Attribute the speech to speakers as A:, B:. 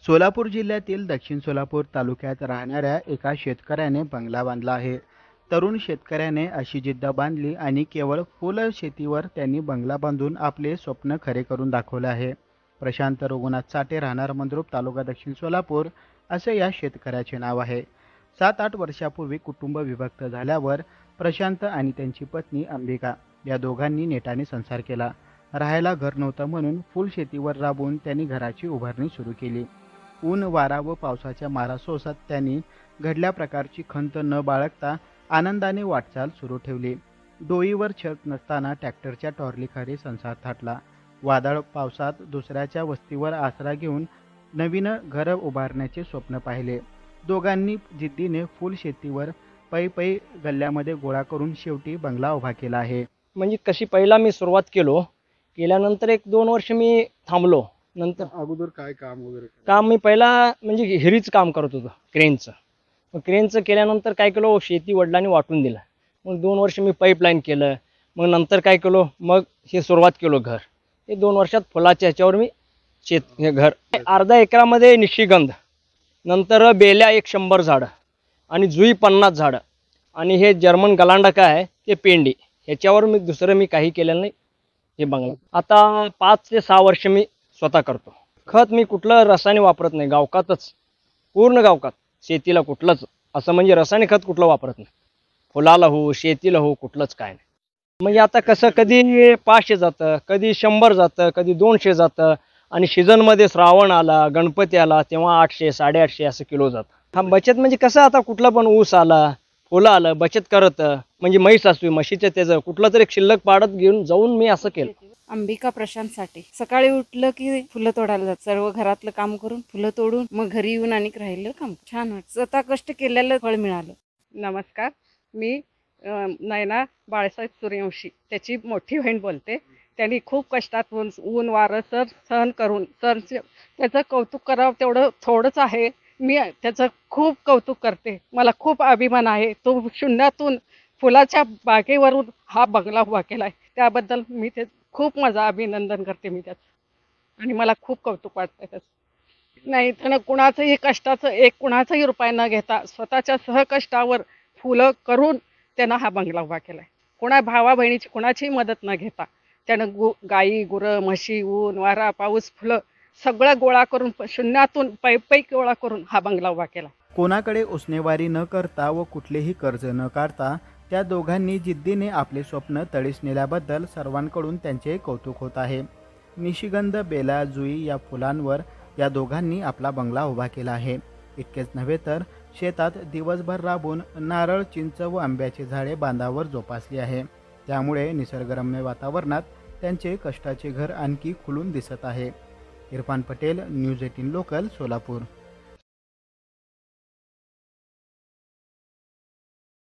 A: सोलापूर जिल्ह्यातील दक्षिण सोलापूर तालुक्यात राहणाऱ्या एका शेतकऱ्याने बंगला बांधला आहे. तरुण शेतकऱ्याने अशी जिद्द बांधली आणि केवळ फुल शेतीवर त्यांनी बंगला बांधून आपले स्वप्न खरे करून दाखवले आहे. प्रशांत रघुनाथ साठे, राहणार मंद्रुप, तालुका दक्षिण सोलापूर असे या शेतकऱ्याचे नाव आहे. 7-8 वर्षापूर्वी कुटुंब विभक्त झाल्यावर प्रशांत आणि त्यांची पत्नी अंबिका या दोघांनी नेटाने संसार केला. राहायला घर नव्हतं म्हणून फुल शेतीवर राबून त्यांनी घराची उभारणी सुरू केली. ऊन, वारा व पावसाच्या मारा सोसत त्यांनी घडल्या प्रकारची खंत न बाळगता आनंदाने वाटचाल सुरू ठेवली. डोईवर छत नसताना ट्रॅक्टरच्या टॉर्लीखाली संसार थाटला. वादळ पावसात दुसऱ्याच्या वस्तीवर आसरा घेऊन नवीन घर उभारण्याचे स्वप्न पाहिले. दोघांनी जिद्दीने फुल शेतीवर पै पै गल्ल्यामध्ये गोळा करून शेवटी बंगला उभा केला आहे.
B: म्हणजे कशी पहिला मी सुरुवात केल्यानंतर 1-2 वर्ष मी थांबलो. नंतर
A: अगोदर काय काम वगैरे
B: काम मी पहिला म्हणजे हेरीच काम करत होतो, क्रेनचं. मग क्रेनचं केल्यानंतर काय केलं, शेती वडिलांनी वाटून दिलं. मग 2 वर्ष मी पाईपलाईन केलं. मग नंतर काय केलं, मग हे सुरुवात केलो घर. हे 2 वर्षात फुलाच्या ह्याच्यावर मी हे घर अर्धा एकरामध्ये निशिगंध, नंतर बेल्या 100 झाडं आणि जुई 50 झाडं आणि हे जर्मन गलांडा काय आहे ते पेंडी, ह्याच्यावर मी दुसरं मी काही केलेलं नाही. हे बंगला आता 5 ते 6 वर्ष मी स्वतः करतो. खत मी कुठलं रासायनिक वापरत नाही. गावकातच, पूर्ण गावकात शेतीला कुठलंच असं म्हणजे रासायनिक खत कुठलं वापरत नाही. फुलाला हो, शेतीला हो, कुठलंच काय नाही. म्हणजे आता कसं कधी 500 जातं, कधी 100 जातं, कधी 200 जातं आणि सीझनमध्ये श्रावण आला, गणपती आला तेव्हा 800, 850 असं किलो जातं. हा बचत म्हणजे कसं, आता कुठला पण ऊस आला, फुलं आलं, बचत करत म्हणजे म्हैस असवी, म्हशीचं त्याचं कुठलं तरी शिल्लक पाडत घेऊन जाऊन मी असं केलं.
C: अंबिका प्रशांत साठे. सकाळी उठलं की फुलं तोडायला जात, सर्व घरातलं काम करून फुलं तोडून मग घरी येऊन आणि राहिलं काम. छान वाटतं, स्वतः कष्ट केलेलं फळ मिळालं.
D: नमस्कार, मी नयना बाळासाहेब सूर्यवंशी, त्याची मोठी बहीण बोलते. त्यांनी खूप कष्टातून ऊन वारं सहन करून त्याचं कौतुक करावं तेवढं थोडंच आहे. मी त्याचं खूप कौतुक करते. मला खूप अभिमान आहे. तो शून्यातून फुलाच्या बागेवरून हा बंगला उभा केला आहे, त्याबद्दल मी ते खूप माझं अभिनंदन करते मी त्याचं, आणि मला खूप कौतुक वाटतं त्याचं. नाही त्यानं कुणाचंही कष्टाचं कुणाचाही रुपया न घेता स्वतःच्या सहकष्टावर फुलं करून त्यानं हा बंगला उभा केला आहे. कोणा भावा बहिणीची कुणाचीही मदत न घेता त्यानं गाई, गुरं, म्हशी, ऊन, वारा, पाऊस, फुलं सगळं गोळा करून शून्यातून पै गोळा करून हा बंगला उभा केला.
A: कोणाकडे उसनेवारी न करता व कुठलेही कर्ज न काढता त्या दोघांनी जिद्दीने आपले स्वप्न तळीस नेल्याबद्दल सर्वांकडून त्यांचे कौतुक होत आहे. निशिगंध, बेला, जुई या फुलांवर या दोघांनी आपला बंगला उभा केला आहे. इतकेच नव्हे तर शेतात दिवसभर राबून नारळ, चिंच व आंब्याची झाडे बांधावर जोपासली आहे. त्यामुळे निसर्गरम्य वातावरणात त्यांचे कष्टाचे घर आणखी खुलून दिसत आहे. Irfan Patel, news 18 local, Solapur.